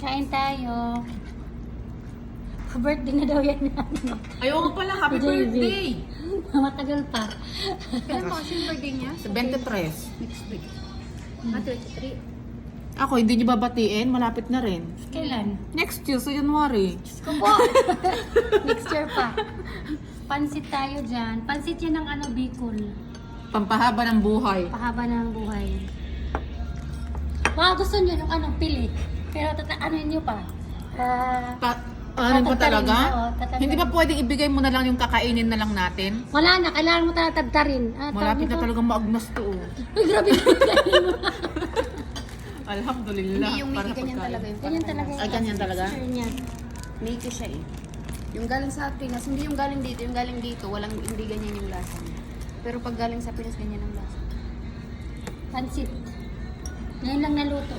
Kain tayo. Birthday na daw yan natin. Ayaw ko pala, happy Si JV. birthday! Matagal pa. Kailan pa kasi yung birthday niya? Sa 23. Next week. Ah, 23. Ako, hindi niyo babatiin, malapit na rin. Kailan? Next year, sa January. Ko po. Next year pa. Pansit tayo dyan. Pansit yan ng ano, Bicol. Pampahaba ng buhay. Pahaba ng buhay. Baka gusto nyo yung ano, pili. Pero ano nyo pa? Ano ba Tatagtarin talaga? na, oh, tatagtarin. Hindi ba pwedeng ibigay mo na lang yung kakainin na lang natin? Wala na, kailangan mo tatagtarin. Malapit na talagang maagnas to. Oh. Uy, grabe yung mo. Alhamdulillah. Hindi yung para Mickey, ganyan pagkain. talaga yung Ganyan talaga. Ay, ganyan talaga? Sure niya. Mickey siya eh. Yung galing sa Pinas, hindi yung galing dito. Yung galing dito, hindi ganyan yung lasa niya. Pero pag galing sa Pinas, ganyan ang lasa. Pansit. Ngayon lang naluto.